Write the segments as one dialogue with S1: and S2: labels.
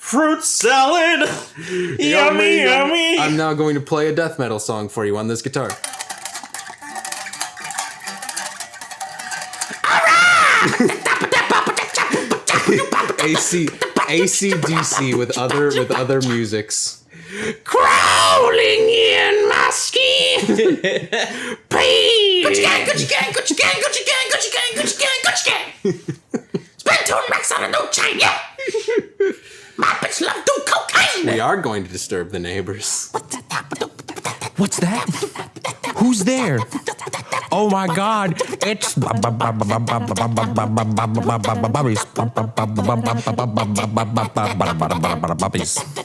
S1: Fruit salad! Yummy, yummy!
S2: I'm now going to play a death metal song for you on this guitar. AC/DC with other musics.
S1: Crawling in my skin! Please! Gucci gang, Gucci gang, Gucci gang, Gucci gang, Gucci gang, Gucci gang, Gucci gang! Spend 2 racks on a new chain, yeah! My bitch love do cocaine!
S2: We are going to disturb the neighbors.
S3: What's that? Who's there? Oh my God! It's Bubbies.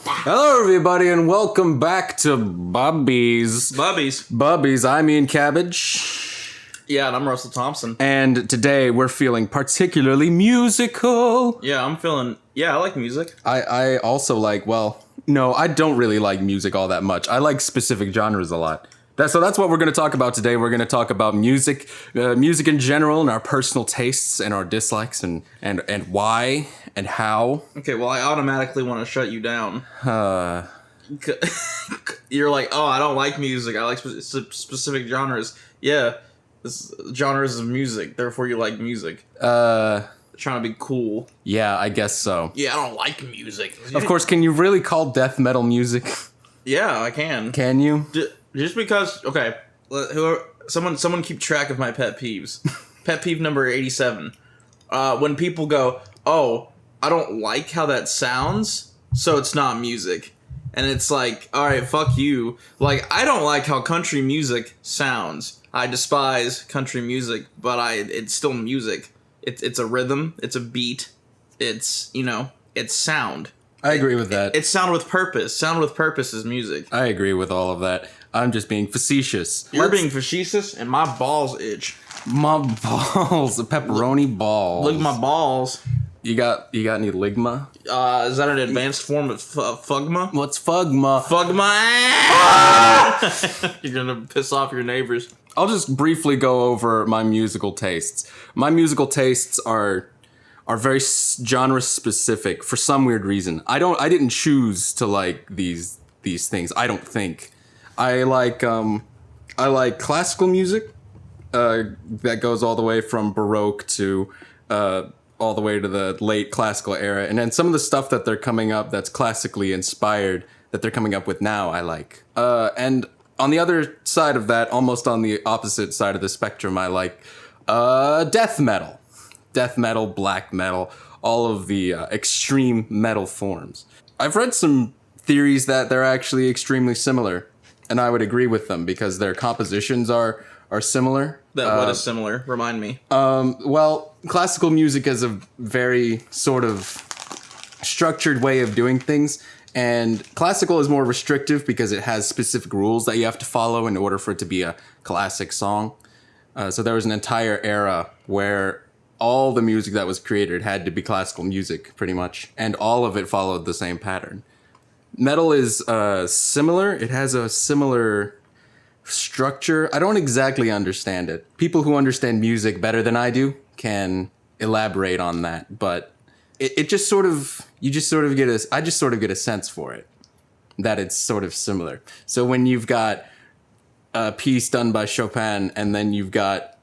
S2: Hello, everybody, and welcome back to Bubbies.
S1: Bubbies.
S2: I'm Ian Cabbage.
S1: Yeah, and I'm Russell Thompson.
S2: And today we're feeling particularly musical.
S1: Yeah, I like music.
S2: I also like, no, I don't really like music all that much. I like specific genres a lot. So that's what we're going to talk about today. We're going to talk about music, music in general, and our personal tastes and our dislikes, and why and how.
S1: Okay, well, I automatically want to shut you down. You're like, oh, I don't like music. I like specific genres. Yeah, genres of music. Therefore, you like music. Trying to be cool.
S2: Yeah, I guess so.
S1: Yeah, I don't like music.
S2: Of course, can you really call death metal music?
S1: Yeah, I can.
S2: Can you?
S1: Just because, okay, someone keep track of my pet peeves. Pet peeve number 87. When people go, oh, I don't like how that sounds, so it's not music. And it's like, all right, fuck you. Like, I don't like how country music sounds. I despise country music, but it's still music. It's a rhythm. It's a beat. It's, it's sound.
S2: I agree with that.
S1: It's sound with purpose. Sound with purpose is music.
S2: I agree with all of that. I'm just being facetious.
S1: You're being facetious, and my balls itch.
S2: My balls, the pepperoni balls.
S1: Look at my balls.
S2: You got any ligma?
S1: Is that an advanced form of fugma?
S2: What's fugma?
S1: Fugma! You're gonna piss off your neighbors.
S2: I'll just briefly go over my musical tastes. My musical tastes are very genre specific for some weird reason. I didn't choose to like these things. I don't think. I like classical music that goes all the way from Baroque to all the way to the late classical era, and then some of the stuff that they're coming up that's classically inspired that they're coming up with now. I like, and on the other side of that, almost on the opposite side of the spectrum, I like death metal, black metal, all of the extreme metal forms. I've read some theories that they're actually extremely similar. And I would agree with them because their compositions are similar.
S1: What is similar? Remind me.
S2: Well, classical music is a very sort of structured way of doing things. And classical is more restrictive because it has specific rules that you have to follow in order for it to be a classic song. So there was an entire era where all the music that was created had to be classical music, pretty much. And all of it followed the same pattern. Metal is similar. It has a similar structure. I don't exactly understand it. People who understand music better than I do can elaborate on that, but it just sort of, I just sort of get a sense for it, that it's sort of similar. So when you've got a piece done by Chopin and then you've got,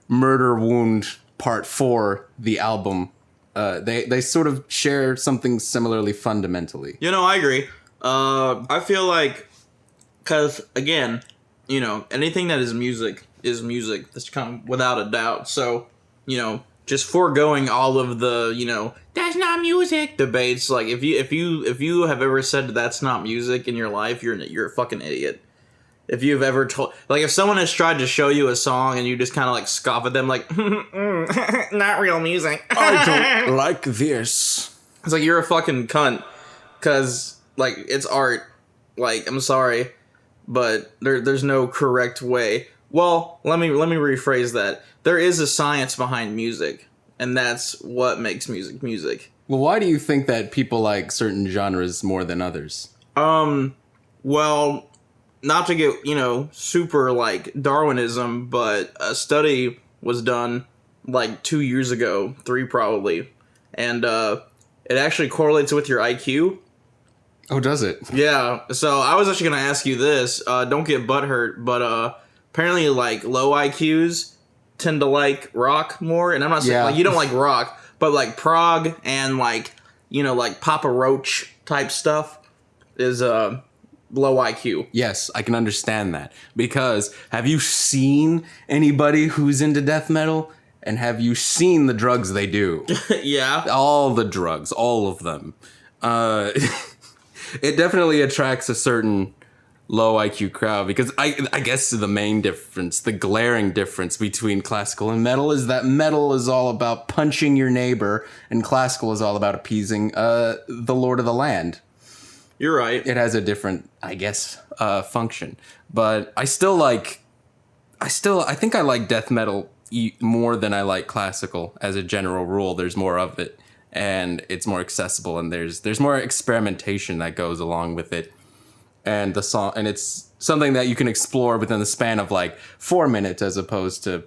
S2: Murder Wound Part 4, the album, they sort of share something similarly fundamentally.
S1: I agree. I feel like, because, again, anything that is music. That's kind of without a doubt. So, just foregoing all of the, that's not music debates. Like, if you have ever said that's not music in your life, you're a fucking idiot. If you've ever if someone has tried to show you a song and you just kind of like scoff at them like, not real music.
S2: I don't like this.
S1: It's like, you're a fucking cunt. Cause like, it's art. Like, I'm sorry, but there's no correct way. Well, let me rephrase that. There is a science behind music, and that's what makes music.
S2: Well, why do you think that people like certain genres more than others?
S1: Well, not to get, super, like, Darwinism, but a study was done, like, 2 years ago, 3 probably, and it actually correlates with your IQ.
S2: Oh, does it?
S1: Yeah. So I was actually gonna ask you this. Don't get butthurt, but apparently like low IQs tend to like rock more, and I'm not saying like you don't like rock, but like prog and like like Papa Roach type stuff is low IQ.
S2: Yes, I can understand that. Because have you seen anybody who's into death metal? And have you seen the drugs they do?
S1: Yeah.
S2: All the drugs, all of them. It definitely attracts a certain low IQ crowd because I guess the main difference, the glaring difference between classical and metal is that metal is all about punching your neighbor and classical is all about appeasing the lord of the land.
S1: You're right.
S2: It has a different, I guess, function. But I think I like death metal more than I like classical as a general rule. There's more of it and it's more accessible and there's more experimentation that goes along with it. And the song, and it's something that you can explore within the span of like 4 minutes as opposed to,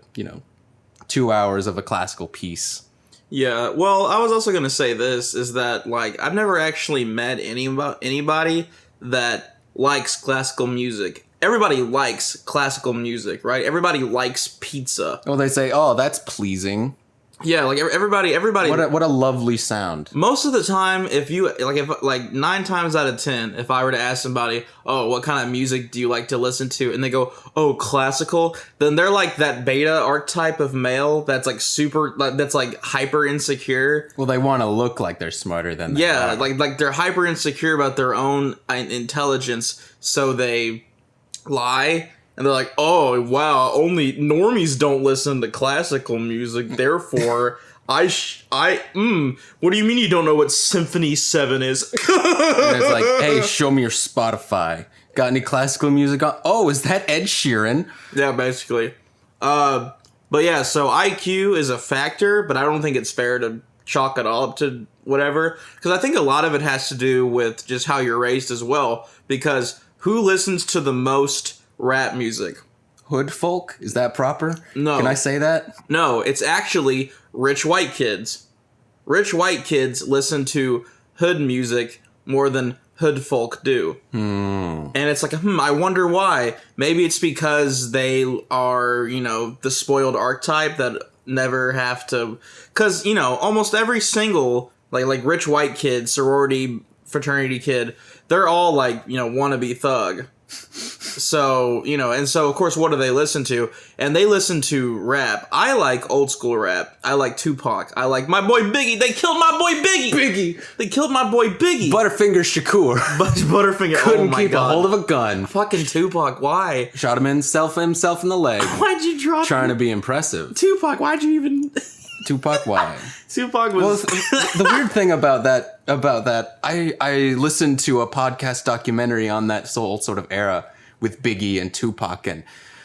S2: 2 hours of a classical piece.
S1: Yeah, well, I was also gonna say this is that like I've never actually met anybody that likes classical music. Everybody likes classical music, right? Everybody likes pizza.
S2: Well, they say, "Oh, that's pleasing."
S1: Yeah, like everybody.
S2: What a lovely sound.
S1: Most of the time, if 9 times out of 10, if I were to ask somebody, "Oh, what kind of music do you like to listen to?" and they go, "Oh, classical," then they're like that beta archetype of male that's like that's like hyper insecure.
S2: Well, they want to look like they're smarter than they
S1: Yeah,
S2: are.
S1: like they're hyper insecure about their own intelligence, so they lie. And they're like, oh, wow, only normies don't listen to classical music, therefore, what do you mean you don't know what Symphony 7 is?
S2: And it's like, hey, show me your Spotify. Got any classical music on? Oh, is that Ed Sheeran?
S1: Yeah, basically. But yeah, so IQ is a factor, but I don't think it's fair to chalk it all up to whatever. Because I think a lot of it has to do with just how you're raised as well. Because who listens to the most rap music?
S2: Hood folk? Is that proper?
S1: No.
S2: Can I say that?
S1: No, it's actually rich white kids. Rich white kids listen to hood music more than hood folk do. And it's like, I wonder why. Maybe it's because they are, the spoiled archetype that never have to... Because, almost every single, like rich white kid, sorority, fraternity kid, they're all like, wannabe thug. So, and so, of course, what do they listen to? And they listen to rap. I like old school rap. I like Tupac. I like my boy Biggie. They killed my boy Biggie. They killed my boy Biggie.
S2: Butterfinger Shakur.
S1: Butterfinger.
S2: Couldn't
S1: oh my
S2: keep
S1: God.
S2: a hold of a gun.
S1: Fucking Tupac. Why?
S2: Shot him himself in the leg.
S1: Why'd you drop
S2: Trying to be impressive.
S1: Tupac? Why'd you even...
S2: Tupac, why?
S1: Tupac was...
S2: the weird thing about that, I listened to a podcast documentary on that sort of era with Biggie and Tupac, and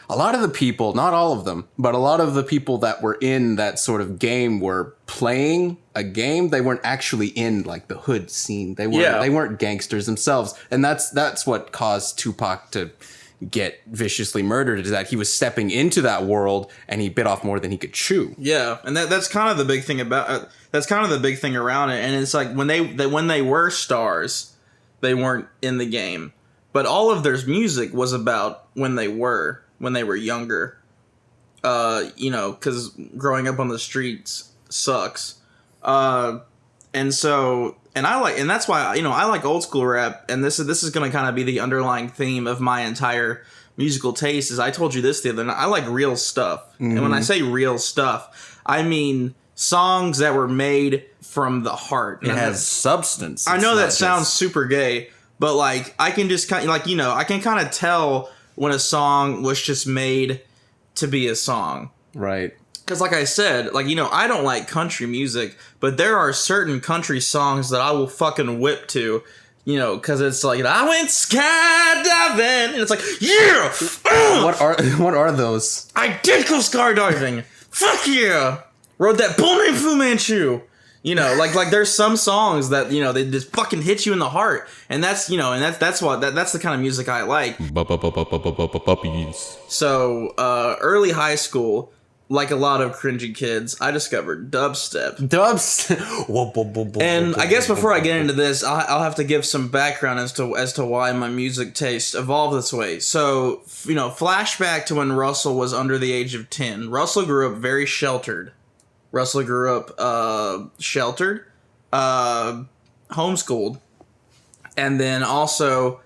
S2: a lot of the people, not all of them, but a lot of the people that were in that sort of game were playing a game. They weren't actually in like the hood scene. They weren't gangsters themselves, and that's what caused Tupac to get viciously murdered, is that he was stepping into that world and he bit off more than he could chew.
S1: Yeah, and that's kind of the big thing about that's kind of the big thing around it. And it's like when they were stars, they weren't in the game, but all of their music was about when they were younger. Because growing up on the streets sucks. And that's why, I like old school rap, and this is going to kind of be the underlying theme of my entire musical taste. Is I told you this the other night, I like real stuff. And when I say real stuff, I mean songs that were made from the heart.
S2: It has substance.
S1: I know
S2: It's
S1: that
S2: not
S1: sounds
S2: just-
S1: super gay, but like I can just kind of I can kind of tell when a song was just made to be a song.
S2: Right.
S1: Because like I said, I don't like country music, but there are certain country songs that I will fucking whip to, because it's like, I went skydiving, and it's like, yeah!
S2: What are those?
S1: I did go skydiving! Fuck yeah! Rode that bull named Fu Manchu! Like there's some songs that, they just fucking hit you in the heart. And that's, that's the kind of music I like.
S3: Bubbies.
S1: So, early high school, like a lot of cringy kids, I discovered dubstep. And I guess before I get into this, I'll have to give some background as to why my music taste evolved this way. So, flashback to when Russell was under the age of 10. Russell grew up very sheltered. Russell grew up sheltered, homeschooled, and then also,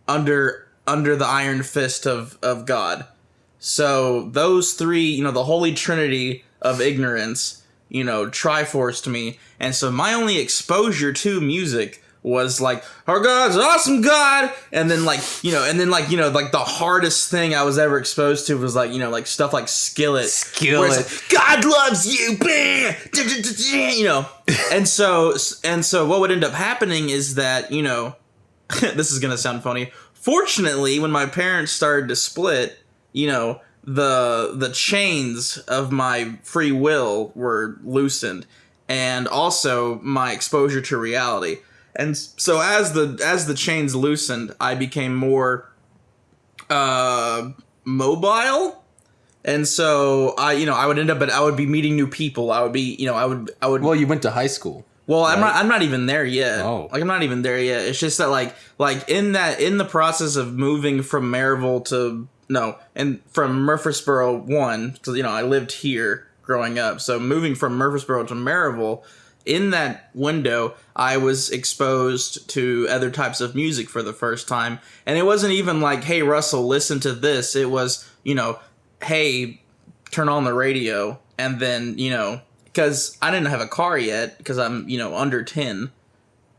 S1: under the iron fist of God. So those three, the holy trinity of ignorance, triforced me. And so my only exposure to music was like, our God's an awesome God. And then like the hardest thing I was ever exposed to was like, like stuff like Skillet. Where it's like, God loves you. And so what would end up happening is that, this is going to sound funny. Fortunately, when my parents started to split, the chains of my free will were loosened, and also my exposure to reality. And so as the chains loosened, I became more mobile. And so I would be meeting new people. I would be, I would.
S2: Well, you went to high school.
S1: Well, right? I'm not even there yet.
S2: Oh.
S1: Like I'm not even there yet. It's just that like in the process of moving from Maryville to from Murfreesboro 1, because I lived here growing up. So moving from Murfreesboro to Maryville, in that window, I was exposed to other types of music for the first time, and it wasn't even like, "Hey Russell, listen to this." It was, "Hey, turn on the radio," and then because I didn't have a car yet, because I'm under 10,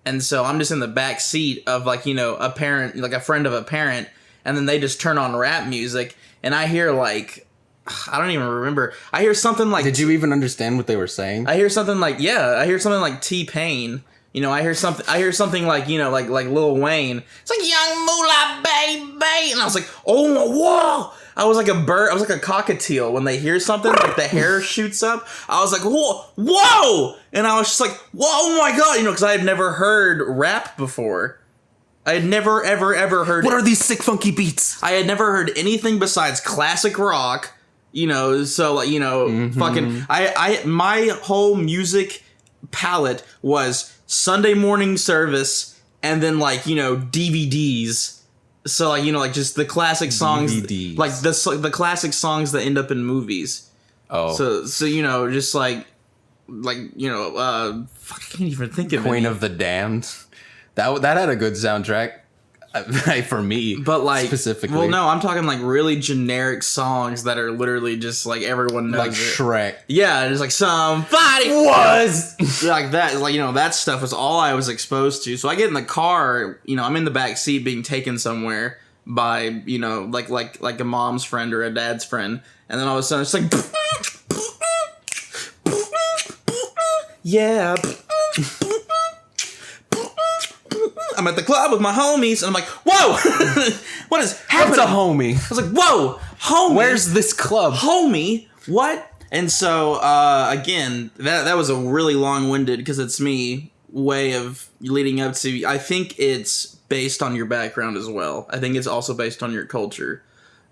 S1: and so I'm just in the back seat of like a parent, like a friend of a parent, and then they just turn on rap music, and I hear like, I don't even remember. I hear something like.
S2: Did you even understand what they were saying?
S1: I hear something like T-Pain. I hear something like like Lil Wayne. It's like Young Moolah Baby, and I was like, oh whoa! I was like a bird. I was like a cockatiel when they hear something like the hair shoots up. I was like, whoa! And I was just like, whoa, oh my god, because I had never heard rap before. I had never ever heard.
S2: What are these sick funky beats?
S1: I had never heard anything besides classic rock. So like fucking my whole music palette was Sunday morning service, and then like DVDs. So like like just the classic songs,
S2: DVDs.
S1: like the classic songs that end up in movies.
S2: Oh,
S1: so just like I can't even think of
S2: Queen
S1: any.
S2: of the Damned. That had a good soundtrack. For me,
S1: but like
S2: specifically,
S1: well, no, I'm talking like really generic songs that are literally just like everyone knows,
S2: like
S1: it.
S2: Shrek.
S1: Yeah, it's like somebody was like that. Like that stuff was all I was exposed to. So I get in the car, I'm in the back seat being taken somewhere by like a mom's friend or a dad's friend, and then all of a sudden it's like yeah. I'm at the club with my homies, and I'm like, whoa! What is happening?
S2: What's a homie?
S1: I was like, whoa, homie!
S2: Where's this club?
S1: Homie? What? And so, again, that was a really long-winded, because it's me, way of leading up to, I think it's based on your background as well. I think it's also based on your culture.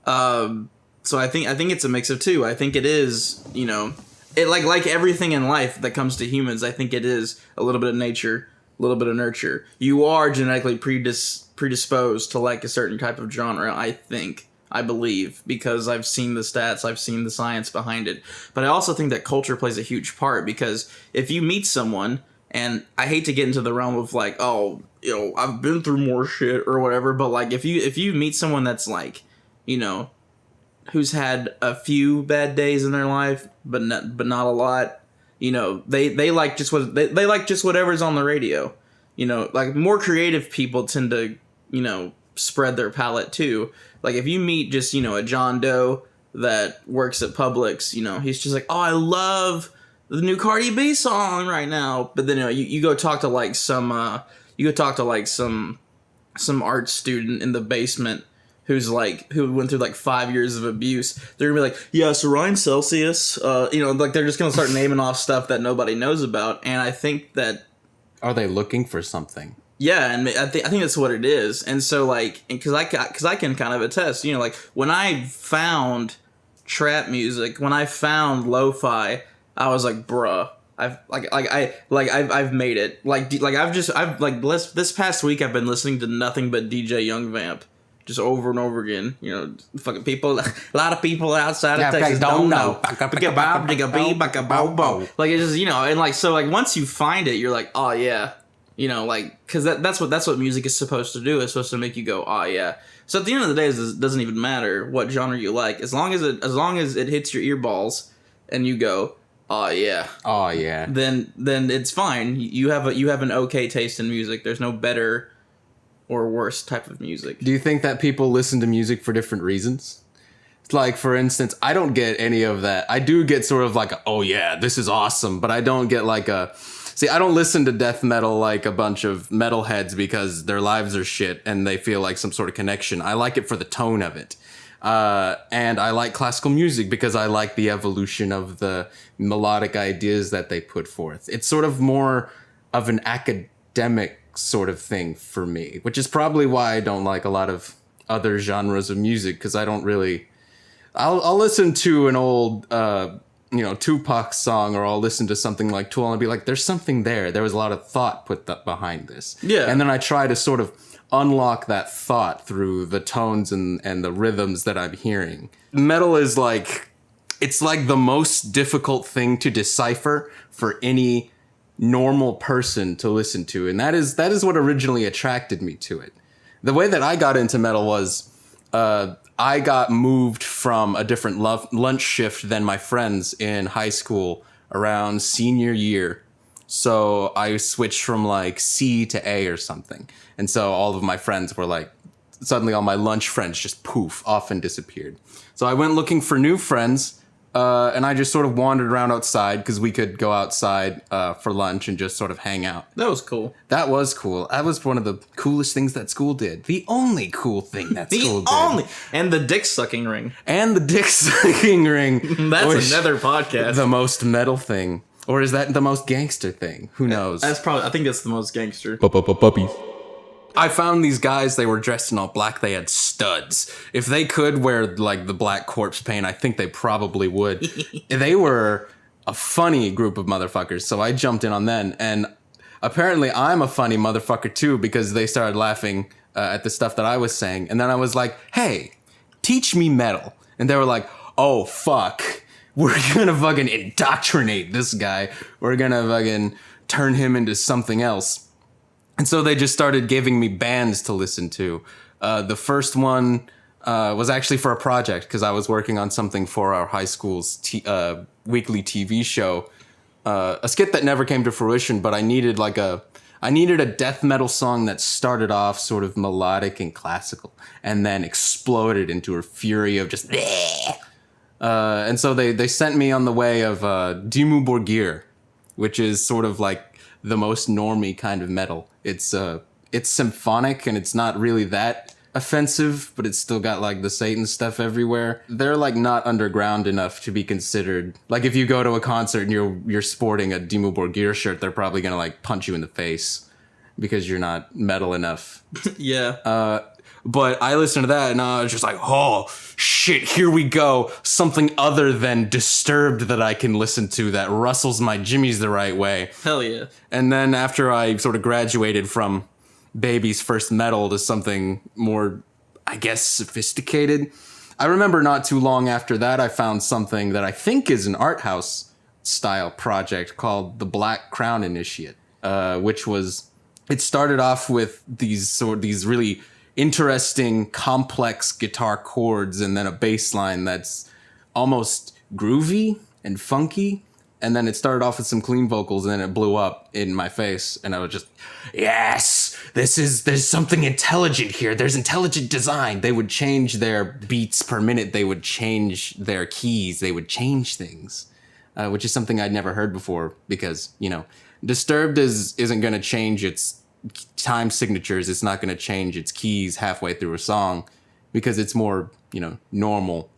S1: So I think it's a mix of two. I think it is, it like everything in life that comes to humans, I think it is a little bit of nature, a little bit of nurture. You are genetically predisposed to like a certain type of genre, I believe, because I've seen the stats, I've seen the science behind it. But I also think that culture plays a huge part, because if you meet someone, and I hate to get into the realm of like, oh, I've been through more shit or whatever, but like if you meet someone that's like, who's had a few bad days in their life, but not a lot, they like just what they like just whatever's on the radio. Like more creative people tend to, spread their palette too. Like if you meet just, a John Doe that works at Publix, he's just like, oh, I love the new Cardi B song right now. But then you go talk to like some art student in the basement who went through like 5 years of abuse. They're gonna be like, yeah, so Ryan Celsius, like they're just gonna start naming off stuff that nobody knows about. And I think that,
S2: are they looking for something?
S1: Yeah, and I think that's what it is. And so like, because I can kind of attest, like when I found trap music, when I found lo-fi, I was like, bruh, I've made it. This past week I've been listening to nothing but DJ Young Vamp. Just over and over again, you know, fucking people, a lot of people outside of Texas don't know. Like it's just, you know, and like, so like once you find it, you're like, oh yeah, you know, like, cause that's what music is supposed to do. It's supposed to make you go, oh yeah. So at the end of the day, it doesn't even matter what genre you like, as long as it hits your ear balls and you go, oh yeah, then it's fine. You have an okay taste in music. There's no better or worse type of music.
S2: Do you think that people listen to music for different reasons? Like, for instance, I don't get any of that. I do get sort of like, oh yeah, this is awesome, but I don't get like I don't listen to death metal like a bunch of metalheads because their lives are shit and they feel like some sort of connection. I like it for the tone of it. And I like classical music because I like the evolution of the melodic ideas that they put forth. It's sort of more of an academic sort of thing for me, which is probably why I don't like a lot of other genres of music, because I don't really... I'll listen to an old, Tupac song, or I'll listen to something like Tool, and I'll be like, there's something there. There was a lot of thought put behind this.
S1: Yeah.
S2: And then I try to sort of unlock that thought through the tones and the rhythms that I'm hearing. Metal is like... It's like the most difficult thing to decipher for any normal person to listen to, and that is what originally attracted me to it. The way that I got into metal was I got moved from a different lunch shift than my friends in high school around senior year. So I switched from like C to A or something, and so all of my friends were like, suddenly all my lunch friends just poof off and disappeared. So I went looking for new friends. And I just sort of wandered around outside because we could go outside for lunch and just sort of hang out.
S1: That was cool.
S2: That was cool. That was one of the coolest things that school did. The only cool thing that school did.
S1: And the dick sucking ring.
S2: And the dick sucking ring.
S1: That's another podcast.
S2: The most metal thing. Or is that the most gangster thing? Who knows?
S1: I think that's the most gangster.
S3: Bubbies.
S2: I found these guys, they were dressed in all black, they had studs. If they could wear, like, the black corpse paint, I think they probably would. They were a funny group of motherfuckers, so I jumped in on them. And apparently I'm a funny motherfucker, too, because they started laughing at the stuff that I was saying. And then I was like, hey, teach me metal. And they were like, oh, fuck. We're gonna fucking indoctrinate this guy. We're gonna fucking turn him into something else. And so they just started giving me bands to listen to. The first one was actually for a project because I was working on something for our high school's weekly TV show. A skit that never came to fruition, but I needed a death metal song that started off sort of melodic and classical and then exploded into a fury of just... and so they sent me on the way of Dimmu Borgir, which is sort of like the most normie kind of metal. It's symphonic and it's not really that offensive, but it's still got like the Satan stuff everywhere. They're like not underground enough to be considered. Like if you go to a concert and you're sporting a Dimmu Borgir shirt, they're probably gonna like punch you in the face because you're not metal enough.
S1: Yeah.
S2: But I listened to that and I was just like, oh shit, here we go. Something other than Disturbed that I can listen to that rustles my jimmies the right way.
S1: Hell yeah.
S2: And then after I sort of graduated from baby's first metal to something more, I guess, sophisticated, I remember not too long after that I found something that I think is an art house style project called the Black Crown Initiate, which was, it started off with these really interesting, complex guitar chords and then a bass line that's almost groovy and funky. And then it started off with some clean vocals and then it blew up in my face. And I was just, yes, there's something intelligent here. There's intelligent design. They would change their beats per minute. They would change their keys. They would change things, which is something I'd never heard before because, Disturbed isn't going to change its time signatures. It's not going to change its keys halfway through a song because it's more, normal.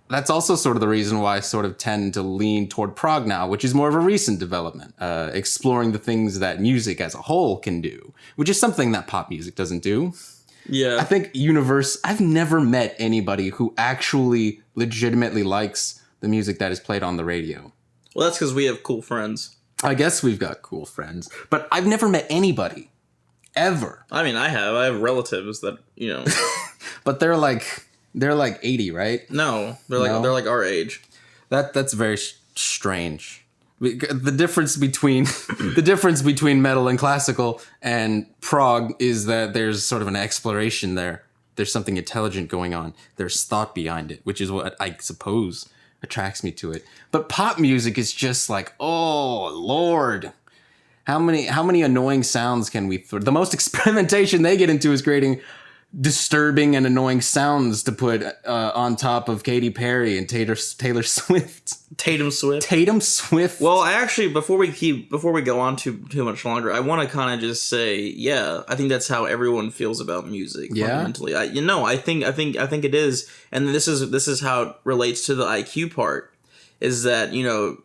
S2: That's also sort of the reason why I sort of tend to lean toward prog now, which is more of a recent development, exploring the things that music as a whole can do, which is something that pop music doesn't do.
S1: Yeah.
S2: I think I've never met anybody who actually legitimately likes the music that is played on the radio.
S1: Well, that's because we have cool friends.
S2: I guess we've got cool friends, but I've never met anybody ever.
S1: I mean, I have relatives that, you know.
S2: But they're like 80, right?
S1: No, they're
S2: No?
S1: like our age.
S2: That's very strange. The difference between metal and classical and prog is that there's sort of an exploration there. There's something intelligent going on. There's thought behind it, which is what I suppose attracts me to it. But pop music is just like, oh Lord, how many annoying sounds can we throw? The most experimentation they get into is creating disturbing and annoying sounds to put on top of Katy Perry and Taylor Swift.
S1: Tatum Swift.
S2: Tatum Swift.
S1: Well, actually, before we go on too much longer, I want to kind of just say, yeah, I think that's how everyone feels about music.
S2: Yeah?
S1: Fundamentally, I think it is, and this is how it relates to the IQ part. Is that, you know,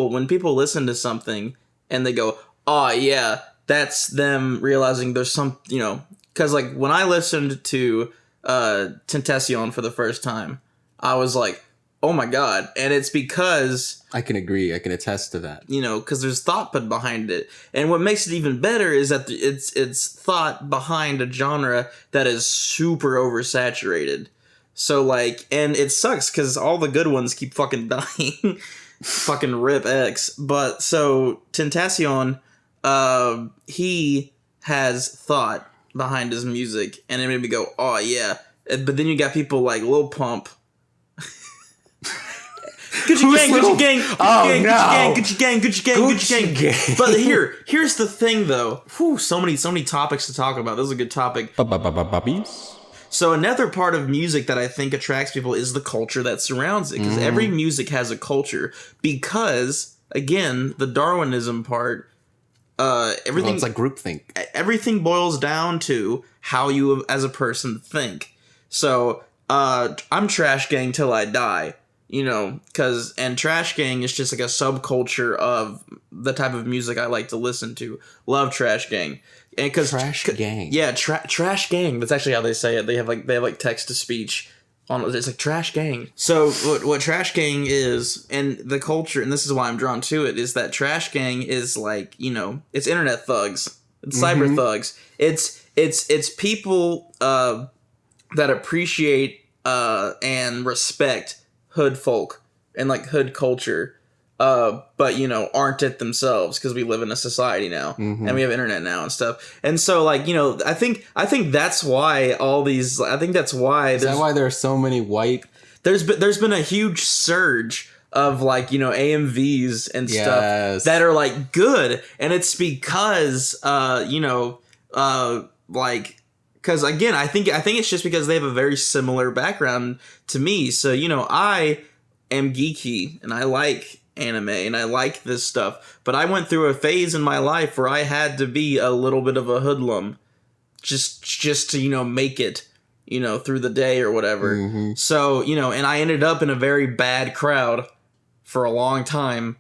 S1: when people listen to something and they go, oh yeah, that's them realizing there's some, you know. Because, like, when I listened to Tentacion for the first time, I was like, oh my god. And it's because...
S2: I can agree. I can attest to that.
S1: You know, because there's thought put behind it. And what makes it even better is that it's thought behind a genre that is super oversaturated. So, like, and it sucks because all the good ones keep fucking dying. Fucking rip X. But, so, Tentacion, he has thought behind his music, and it made me go, oh yeah. But then you got people like Lil Pump. Gucci gang. But here's the thing though. Whew, so many topics to talk about. This is a good topic.
S3: Bubbies.
S1: So another part of music that I think attracts people is the culture that surrounds it. Because every music has a culture. Because, again, the Darwinism part, everything,
S2: well, it's like groupthink.
S1: Everything boils down to how you as a person think. So I'm trash gang till I die, you know, and trash gang is just like a subculture of the type of music I like to listen to. Love trash gang. And
S2: Trash gang.
S1: Yeah, trash gang. That's actually how they say it. They have like text to speech. It's like trash gang. So what trash gang is, and the culture, and this is why I'm drawn to it, is that trash gang is like, you know, it's internet thugs, it's cyber thugs, it's people that appreciate and respect hood folk and like hood culture, but you know aren't it themselves because we live in a society now and we have internet now and stuff. And so like, you know, I think that's why all these. I think that's why.
S2: Is that why there are so many white?
S1: There's been a huge surge of like, you know, AMVs and stuff that are like good, and it's because you know like. Because again, I think it's just because they have a very similar background to me. So, you know, I am geeky and I like anime and I like this stuff. But I went through a phase in my life where I had to be a little bit of a hoodlum just to, you know, make it, you know, through the day or whatever. So, you know, and I ended up in a very bad crowd for a long time.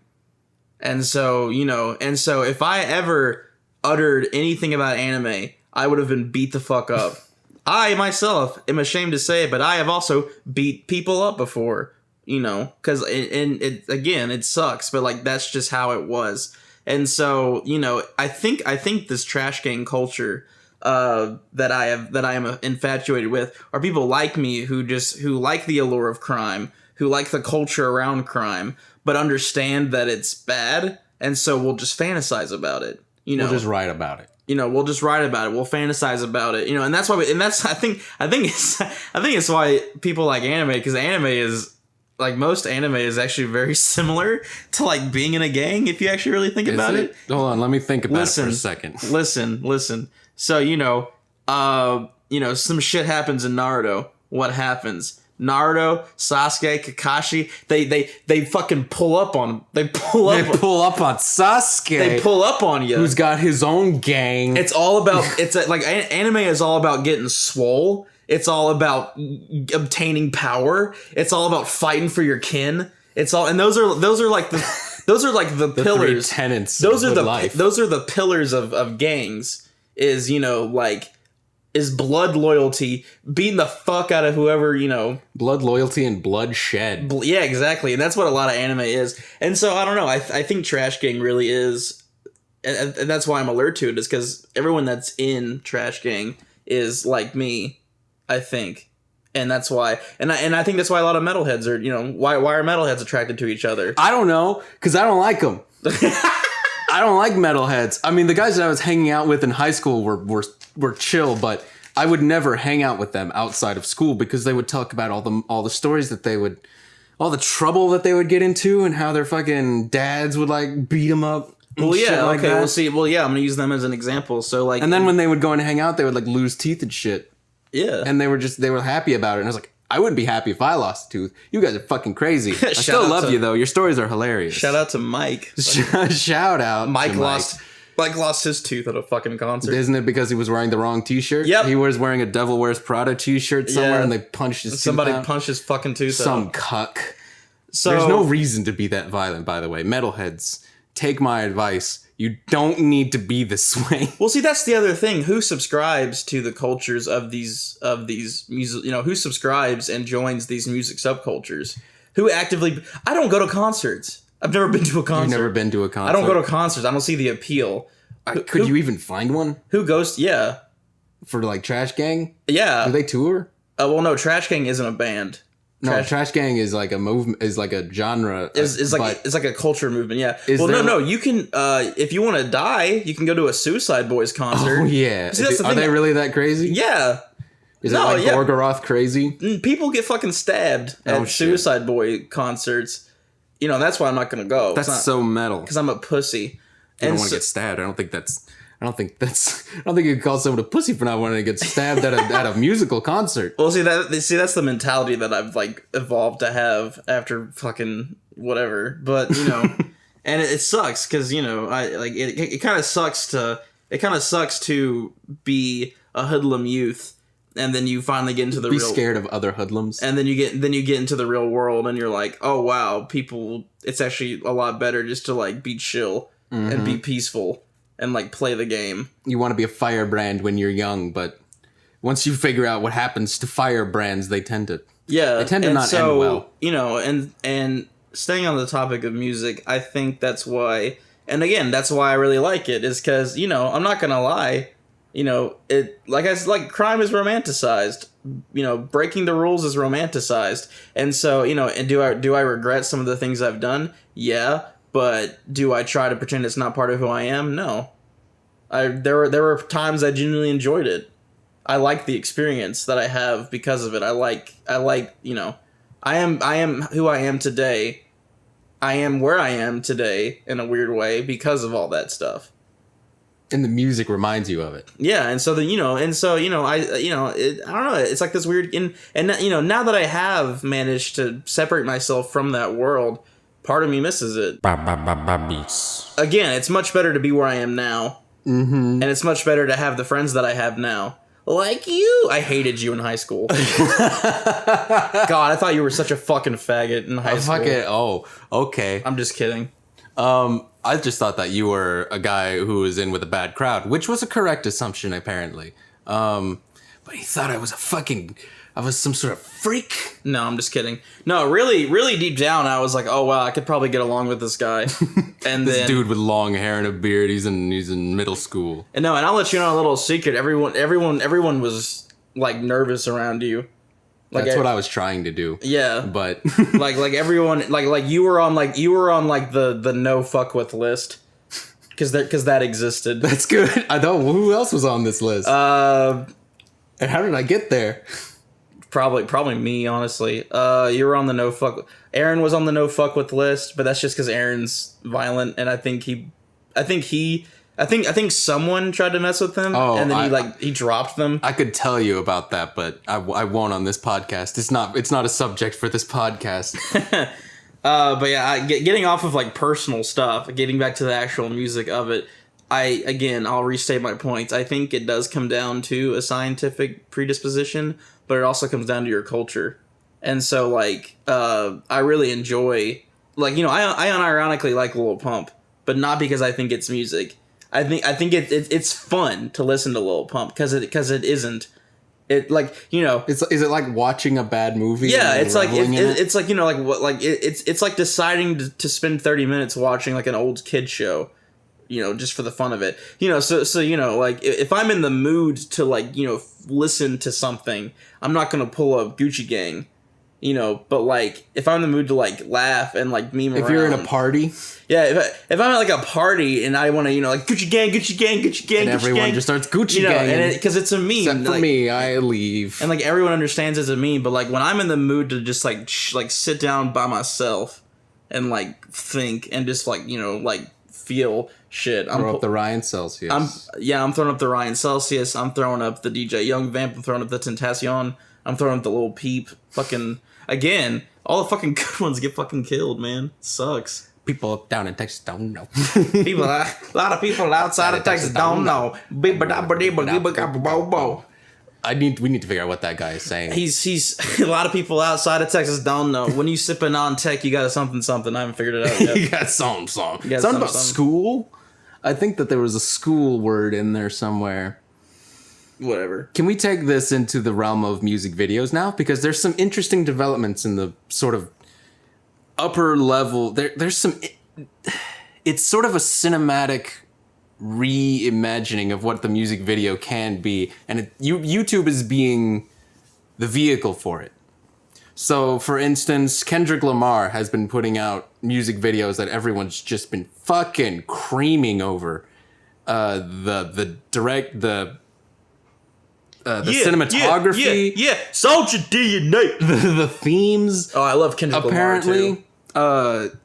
S1: And so, you know, and so if I ever uttered anything about anime, I would have been beat the fuck up. I myself am ashamed to say it, but I have also beat people up before, you know, because it again, it sucks, but like that's just how it was. And so, you know, I think this trash gang culture that I am infatuated with are people like me who like the allure of crime, who like the culture around crime, but understand that it's bad, and so we'll just fantasize about it. You know,
S2: We'll just write about it.
S1: You know, we'll just write about it. We'll fantasize about it. You know, and that's why. I think it's why people like anime, because anime is like most anime is actually very similar to like being in a gang. If you actually really think about it.
S2: Hold on, let me think about it for a second.
S1: Listen. So you know, some shit happens in Naruto. What happens? Naruto, Sasuke, Kakashi, they fucking pull up on him. They pull up
S2: on Sasuke.
S1: They pull up on you.
S2: Who's got his own gang.
S1: It's all about, like anime is all about getting swole. It's all about obtaining power. It's all about fighting for your kin. It's all, and those are like the pillars.
S2: 3 tenets.
S1: Those are
S2: of life.
S1: Those are the pillars of gangs. Is, you know, like is blood loyalty, beating the fuck out of whoever,
S2: Blood loyalty and bloodshed.
S1: Yeah, exactly. And that's what a lot of anime is. And so, I don't know, I think Trash Gang really is, and that's why I'm alert to it, is because everyone that's in Trash Gang is like me, I think. And that's why, and I think that's why a lot of metalheads are, why are metalheads attracted to each other?
S2: I don't know, because I don't like them. I don't like metalheads. I mean, the guys that I was hanging out with in high school were chill, but I would never hang out with them outside of school because they would talk about all the stories that all the trouble that they would get into and how their fucking dads would like beat them up.
S1: Well, yeah,
S2: like
S1: okay,
S2: that.
S1: we'll see. Well, yeah, I'm gonna use them as an example. So, like,
S2: And then when they would go and hang out, they would like lose teeth and shit.
S1: yeah,
S2: And they were happy about it. And I was like, I wouldn't be happy if I lost a tooth. You guys are fucking crazy. I still
S1: out
S2: love
S1: to-
S2: you though. Your stories are hilarious.
S1: shout out to Mike.
S2: Shout out.
S1: Mike
S2: to
S1: lost his tooth at a fucking concert.
S2: Isn't it because he was wearing the wrong t-shirt?
S1: Yep.
S2: He was wearing a Devil Wears Prada t-shirt somewhere
S1: Yeah.
S2: and they punched his
S1: Somebody
S2: tooth out.
S1: punched his fucking tooth
S2: Some
S1: out.
S2: cuck.
S1: So
S2: There's no reason to be that violent, by the way. Metalheads, take my advice. You don't need to be this way.
S1: Well, see, that's the other thing. Who subscribes to the cultures of these music? Who subscribes and joins these music subcultures? Who actively? I don't go to concerts. I've never been to a concert.
S2: You've never been to a concert.
S1: I don't go to concerts. I don't see the appeal.
S2: Could you even find one
S1: Who goes? Yeah,
S2: for like Trash Gang?
S1: yeah.
S2: Do they tour?
S1: Well, no. Trash Gang isn't a band.
S2: No, Trash Gang is like a movement. Is like a genre.
S1: It's like a culture movement. Yeah.
S2: Is
S1: Well,
S2: there-
S1: no. You can if you want to die, you can go to a Suicide Boys concert.
S2: Oh yeah.
S1: See, that's the
S2: Are
S1: thing.
S2: they really that crazy?
S1: Yeah.
S2: Is
S1: No,
S2: it like
S1: yeah.
S2: Gorgoroth crazy?
S1: People get fucking stabbed at
S2: Oh, shit.
S1: Suicide Boy concerts. That's why I'm not gonna go.
S2: That's so metal.
S1: because I'm a pussy.
S2: I don't
S1: And
S2: want to
S1: so-
S2: get stabbed. I don't think you could call someone a pussy for not wanting to get stabbed at a musical concert.
S1: Well, that's the mentality that I've like evolved to have after fucking whatever. But and it sucks because I like it kind of sucks to be a hoodlum youth, and then you finally get into the
S2: Be
S1: real
S2: scared of other hoodlums.
S1: and then you get into the real world, and you're like, oh wow, people, it's actually a lot better just to like be chill and be peaceful and like play the game.
S2: You want to be a firebrand when you're young, but once you figure out what happens to firebrands, they tend to
S1: Yeah,
S2: tend to
S1: and
S2: not
S1: so,
S2: end well.
S1: And staying on the topic of music, I think that's why, and again, that's why I really like it, is because I'm not gonna lie, it like crime is romanticized, breaking the rules is romanticized, and so and do I regret some of the things I've done? Yeah, but do I try to pretend it's not part of who I am? No. There were times I genuinely enjoyed it. I like the experience that I have because of it. I like I am who I am today. I am where I am today in a weird way because of all that stuff.
S2: And the music reminds you of it.
S1: Yeah, and so I don't know. It's like this weird, and now that I have managed to separate myself from that world, part of me misses it.
S3: Bubbies.
S1: Again, it's much better to be where I am now, and it's much better to have the friends that I have now. Like you. I hated you in high school. God, I thought you were such a fucking faggot in high school.
S2: Okay.
S1: I'm just kidding.
S2: I just thought that you were a guy who was in with a bad crowd, which was a correct assumption, apparently. But he thought I was some sort of freak.
S1: No, I'm just kidding. No, really, really deep down, I was like, oh wow, I could probably get along with this guy. And
S2: This
S1: then,
S2: dude with long hair and a beard, he's in middle school.
S1: and I'll let you know a little secret. Everyone was like nervous around you. Like
S2: That's what I was trying to do.
S1: Yeah,
S2: But
S1: like everyone, like you were on the no fuck with list, because that existed.
S2: that's good. I don't. Who else was on this list? And how did I get there?
S1: Probably me, honestly. You were on the no fuck. Aaron was on the no fuck with list, but that's just because Aaron's violent, and I think someone tried to mess with him, and then he dropped them.
S2: I could tell you about that, but I won't on this podcast. It's not a subject for this podcast.
S1: But yeah, getting off of like personal stuff, getting back to the actual music of it. I'll restate my points. I think it does come down to a scientific predisposition, but it also comes down to your culture. And so like, I really enjoy, like, I unironically like Lil Pump, but not because I think it's music. I think it's fun to listen to Lil Pump because it isn't. It like
S2: is it like watching a bad movie?
S1: Yeah,
S2: and
S1: it's like
S2: reveling in
S1: it's like like what like it's like deciding to spend 30 minutes watching like an old kid show, just for the fun of it. So like if I'm in the mood to like listen to something, I'm not gonna pull up Gucci Gang. But like if I'm in the mood to like laugh and like meme around.
S2: If you're in a party,
S1: yeah. If I'm at like a party and I want to like Gucci Gang, Gucci Gang, Gucci Gang,
S2: and
S1: Gucci
S2: everyone
S1: Gang,
S2: just starts Gucci Gang,
S1: and because it's a meme.
S2: Except for
S1: like,
S2: me, I leave.
S1: and like everyone understands it's a meme. But like when I'm in the mood to just like sit down by myself and like think and just like like feel shit.
S2: Throw up the Ryan Celsius.
S1: I'm throwing up the Ryan Celsius. I'm throwing up the DJ Young Vamp. I'm throwing up the Tentacion. I'm throwing up the Lil Peep. Fucking again, all the fucking good ones get fucking killed, man. Sucks.
S2: People down in Texas don't know.
S1: A lot of people outside of Texas don't know.
S2: We need to figure out what that guy is saying.
S1: He's a lot of people outside of Texas don't know. When you sipping on tech, you got a something. I haven't figured it out yet.
S2: You got something.
S1: You got
S2: Something about
S1: something.
S2: school? I think that there was a school word in there somewhere.
S1: Whatever.
S2: Can we take this into the realm of music videos now? Because there's some interesting developments in the sort of upper level. There's some... It's sort of a cinematic reimagining of what the music video can be. And YouTube is being the vehicle for it. So, for instance, Kendrick Lamar has been putting out music videos that everyone's just been fucking creaming over. The cinematography.
S1: Yeah. Soldier DNA.
S2: The themes.
S1: Oh, I love Kendrick Lamar too.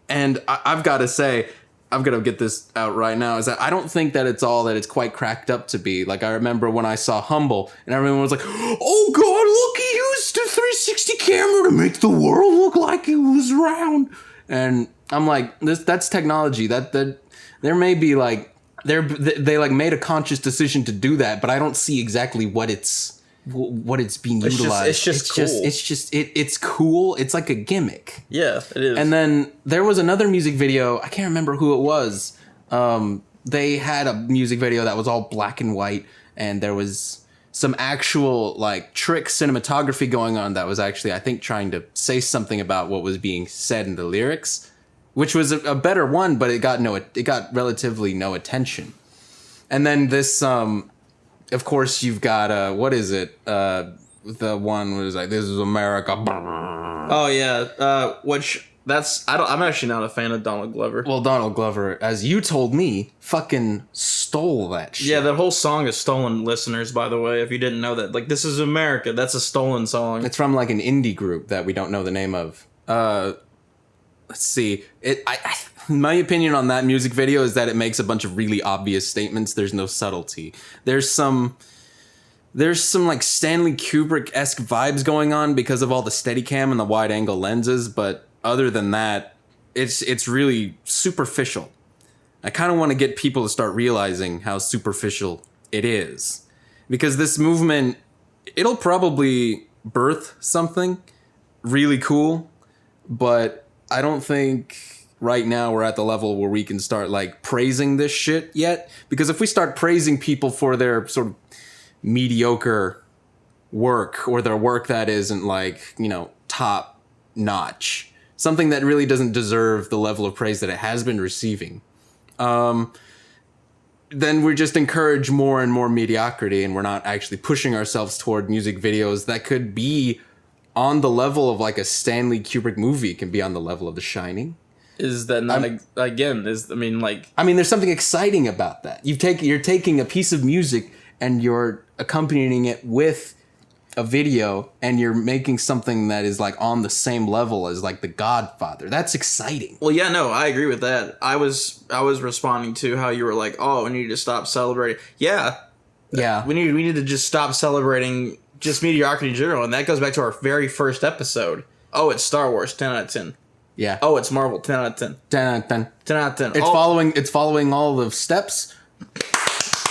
S2: And I've got to say, I've got to get this out right now, is that I don't think that it's quite cracked up to be. Like, I remember when I saw Humble, and everyone was like, oh god, look, he used a 360 camera to make the world look like it was round. And I'm like, that's technology. That there may be like, they like made a conscious decision to do that, but I don't see exactly what it's being utilized.
S1: It's just cool.
S2: It's cool. It's like a gimmick.
S1: Yeah, it is.
S2: And then there was another music video. I can't remember who it was. They had a music video that was all black and white, and there was some actual like trick cinematography going on that was actually, I think, trying to say something about what was being said in the lyrics, which was a better one, but it got relatively no attention. And then this, of course, you've got what is it? The one was like, "This is America."
S1: Oh yeah, I'm actually not a fan of Donald Glover.
S2: Well, Donald Glover, as you told me, fucking stole that shit.
S1: Yeah, that whole song is stolen, listeners, by the way, if you didn't know that. Like, This Is America, that's a stolen song.
S2: It's from like an indie group that we don't know the name of. Let's see. My opinion on that music video is that it makes a bunch of really obvious statements. There's no subtlety. There's some like Stanley Kubrick-esque vibes going on because of all the Steadicam and the wide angle lenses, but other than that, it's really superficial. I kind of want to get people to start realizing how superficial it is. Because this movement, it'll probably birth something really cool, but I don't think right now we're at the level where we can start like praising this shit yet. Because if we start praising people for their sort of mediocre work, or their work that isn't like, top notch, something that really doesn't deserve the level of praise that it has been receiving, then we just encourage more and more mediocrity, and we're not actually pushing ourselves toward music videos that could be on the level of like a Stanley Kubrick movie. It can be on the level of The Shining.
S1: Is that not
S2: there's something exciting about that. You're taking a piece of music and you're accompanying it with a video, and you're making something that is like on the same level as like The Godfather. That's exciting.
S1: Well, yeah, no, I agree with that. I was responding to how you were like, oh, we need to stop celebrating. Yeah. We need to just stop celebrating just mediocrity in general, and that goes back to our very first episode. Oh, it's Star Wars, 10 out of 10.
S2: Yeah.
S1: Oh, it's Marvel, 10 out of 10.
S2: 10 out of 10.
S1: 10 out of 10.
S2: It's following all the steps.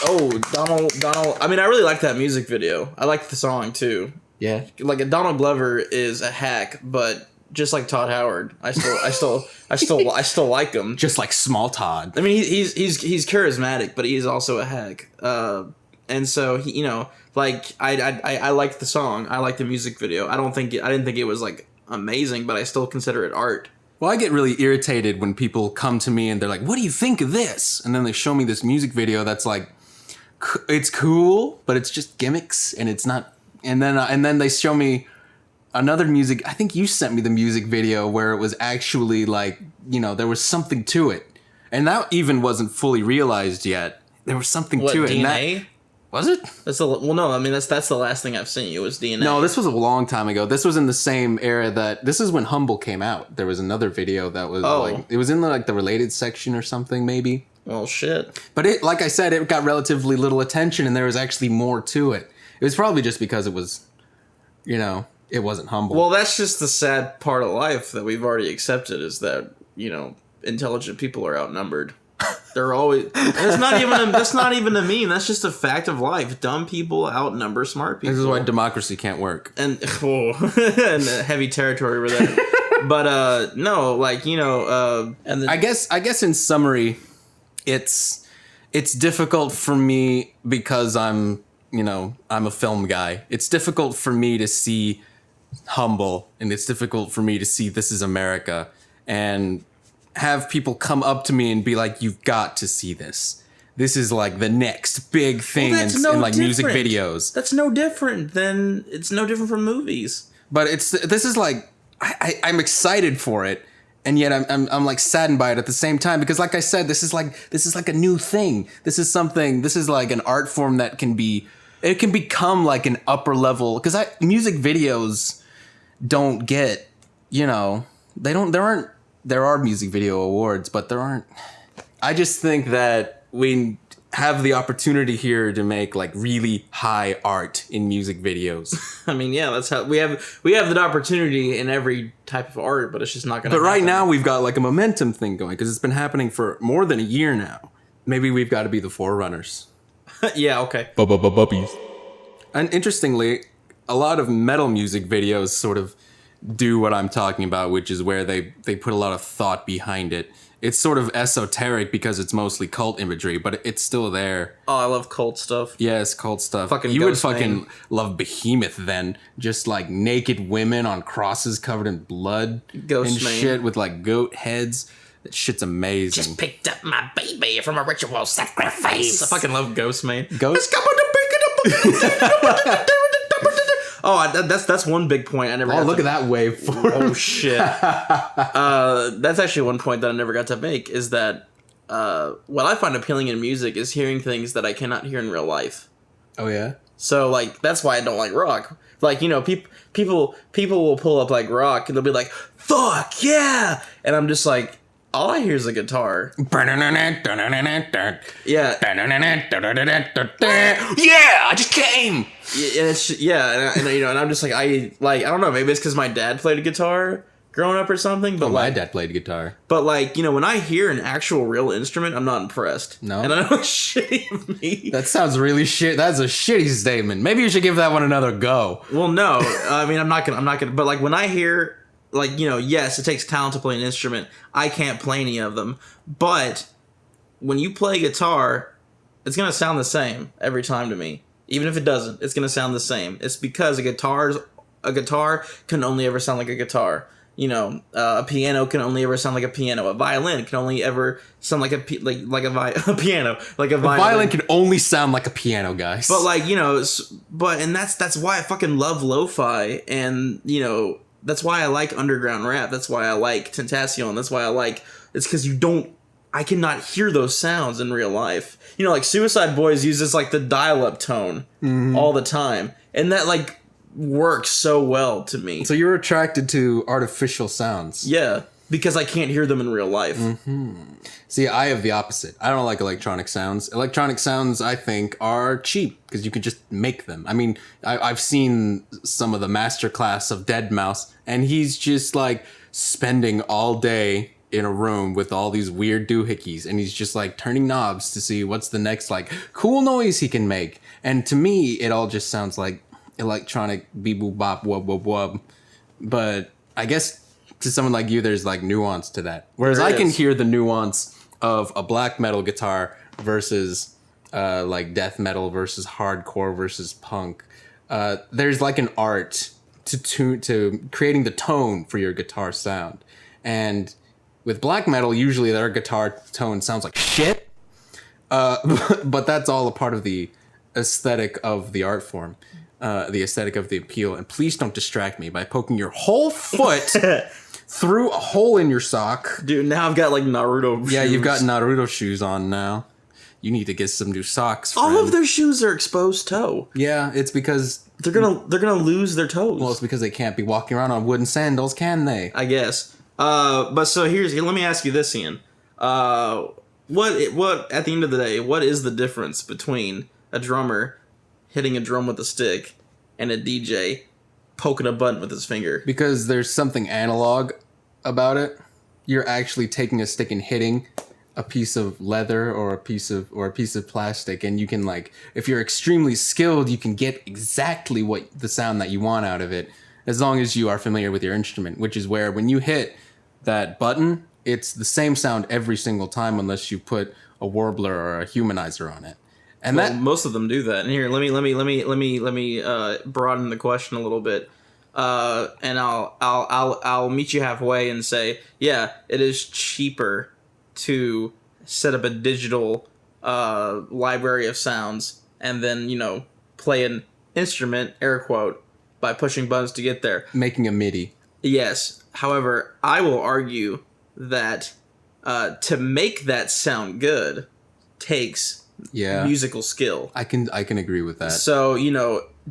S1: Oh, Donald. I mean, I really like that music video. I like the song too.
S2: Yeah.
S1: Like, Donald Glover is a hack, but just like Todd Howard. I still like him.
S2: Just like Small Todd.
S1: I mean, he's charismatic, but he's also a hack. And so he, like I liked the song. I liked the music video. I didn't think it was like amazing, but I still consider it art.
S2: Well, I get really irritated when people come to me and they're like, "What do you think of this?" And then they show me this music video that's like, it's cool, but it's just gimmicks, and it's not. And then they show me another music. I think you sent me the music video where it was actually like, there was something to it, and that even wasn't fully realized yet. There was something to it.
S1: DNA?
S2: And that, was it?
S1: No. I mean, that's the last thing I've seen you was DNA.
S2: No, this was a long time ago. This was in the same era this is when Humble came out. There was another video that was it was in the related section or something, maybe.
S1: Well, shit.
S2: But it, like I said, it got relatively little attention, and there was actually more to it. It was probably just because it was, it wasn't Humble.
S1: Well, that's just the sad part of life that we've already accepted is that, intelligent people are outnumbered. They're always. That's not even a meme. That's just a fact of life. Dumb people outnumber smart people.
S2: This is why democracy can't work.
S1: And and heavy territory over there. But no, and then,
S2: I guess in summary, it's difficult for me because I'm a film guy. It's difficult for me to see Humble, and it's difficult for me to see This Is America, and have people come up to me and be like, "You've got to see this. This is like the next big thing in music videos."
S1: That's no different from movies.
S2: But this is like I'm excited for it, and yet I'm like saddened by it at the same time, because like I said, this is like a new thing. This is like an art form that can become like an upper level, because music videos don't get, there are music video awards, but there aren't. I just think that we have the opportunity here to make like really high art in music videos.
S1: I mean, yeah, that's how we have that opportunity in every type of art, but it's just not going to.
S2: But right now we've got like a momentum thing going, because it's been happening for more than a year now. Maybe we've got to be the forerunners.
S1: Yeah, okay.
S3: Bubbies.
S2: And interestingly, a lot of metal music videos sort of do what I'm talking about, which is where they put a lot of thought behind it. It's sort of esoteric because it's mostly cult imagery, but it's still there.
S1: Oh, I love cult stuff.
S2: Yes, cult stuff.
S1: Fucking
S2: you would
S1: Ghost
S2: fucking
S1: Man.
S2: love Behemoth then. Just like naked women on crosses covered in blood
S1: Ghost
S2: and
S1: Man.
S2: shit with like goat heads. That shit's amazing.
S4: Just picked up my baby from a ritual sacrifice.
S1: I fucking love Ghost Man.
S2: Ghost.
S1: Oh, that's one big point I never.
S2: Oh,
S1: got
S2: look
S1: to,
S2: at that waveform.
S1: Oh shit. That's actually one point that I never got to make, is that what I find appealing in music is hearing things that I cannot hear in real life.
S2: Oh yeah.
S1: So like that's why I don't like rock. Like, people will pull up like rock and they'll be like, "Fuck yeah," and I'm just like, all I hear is a guitar. Yeah.
S2: Yeah, I just came.
S1: And I'm just like, I don't know, maybe it's because my dad played a guitar growing up or something, but
S2: My dad played guitar.
S1: but when I hear an actual real instrument, I'm not impressed.
S2: No?
S1: And I know it's shitty of me.
S2: That sounds really shit. That's a shitty statement. Maybe you should give that one another go.
S1: Well, no, I mean, I'm not gonna, but like when I hear, yes, it takes talent to play an instrument. I can't play any of them, but when you play guitar, it's gonna sound the same every time to me. Even if it doesn't, it's gonna sound the same. It's because a guitar can only ever sound like a guitar. A piano can only ever sound like a piano. A violin can only ever sound like a piano, like a violin.
S2: Violin can only sound like a piano, guys.
S1: But and that's why I fucking love lo-fi, and that's why I like underground rap. That's why I like Tentacion. That's why it's because I cannot hear those sounds in real life. Like Suicide Boys uses like the dial-up tone all the time, and that like works so well to me.
S2: So you're attracted to artificial sounds.
S1: Yeah, because I can't hear them in real life.
S2: See, I have the opposite. I don't like electronic sounds. Electronic sounds, I think, are cheap because you can just make them. I mean, I've seen some of the masterclass of Deadmau5, and he's just like spending all day in a room with all these weird doohickeys, and he's just like turning knobs to see what's the next like cool noise he can make. And to me, it all just sounds like electronic beep boop bop wub wub wub. But I guess to someone like you, there's like nuance to that. Whereas
S1: There
S2: I can
S1: is.
S2: hear the nuance of a black metal guitar versus like death metal versus hardcore versus punk. There's like an art to creating the tone for your guitar sound. And with black metal, usually their guitar tone sounds like shit. But that's all a part of the aesthetic of the art form, the aesthetic of the appeal. And please don't distract me by poking your whole foot through a hole in your sock.
S1: Dude, now I've got like Naruto
S2: Yeah,
S1: shoes.
S2: you've got Naruto shoes on now. You need to get some new socks.
S1: all
S2: friend.
S1: of their shoes are exposed toe.
S2: Yeah, it's because
S1: They're gonna lose their toes.
S2: well, it's because they can't be walking around on wooden sandals, can they?
S1: I guess. But so let me ask you this, Ian. What at the end of the day, what is the difference between a drummer hitting a drum with a stick and a DJ poking a button with his finger?
S2: Because there's something analog about it. You're actually taking a stick and hitting a piece of leather or a piece of plastic, and you can, like, if you're extremely skilled, you can get exactly what the sound that you want out of it, as long as you are familiar with your instrument, which is where when you hit that button, it's the same sound every single time unless you put a warbler or a humanizer on it. And
S1: Well,
S2: that
S1: most of them do that. And here, let me broaden the question a little bit. And I'll meet you halfway and say, yeah, it is cheaper to set up a digital library of sounds and then, play an instrument, air quote, by pushing buttons to get there.
S2: making a MIDI.
S1: Yes. However, I will argue that to make that sound good takes
S2: Yeah.
S1: musical skill.
S2: I can agree with that.
S1: So,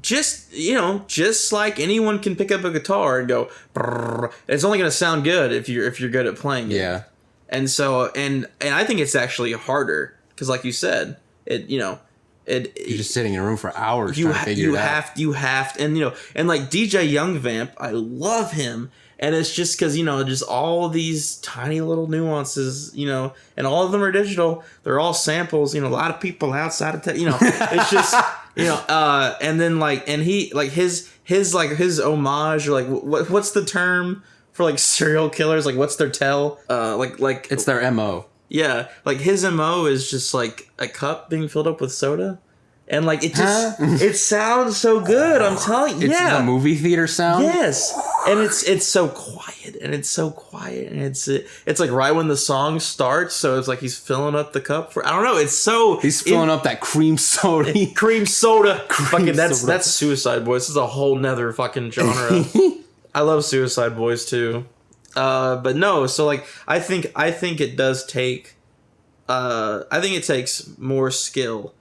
S1: just like anyone can pick up a guitar and go, brrr, it's only going to sound good if you're good at playing it.
S2: Yeah.
S1: And so, and I think it's actually harder because, like you said,
S2: You're just sitting in a room for hours trying to figure it out.
S1: you have and like DJ Young Vamp, I love him, and it's just because just all these tiny little nuances, and all of them are digital. They're all samples. A lot of people outside of it's just and then his homage, or like what's the term for like serial killers? Like what's their tell?
S2: It's their MO.
S1: Yeah, like his MO is just like a cup being filled up with soda. And like it just it sounds so good, I'm telling you.
S2: It's
S1: Yeah.
S2: the movie theater sound.
S1: Yes. And it's so quiet, and it's like right when the song starts, so it's like he's filling up the cup for, I don't know,
S2: He's filling up that cream soda.
S1: cream soda.
S2: Cream
S1: That's
S2: soda.
S1: Suicide Boys. This is a whole nother fucking genre. I love Suicide Boys too. But no, so like I think it does take I think it takes more skill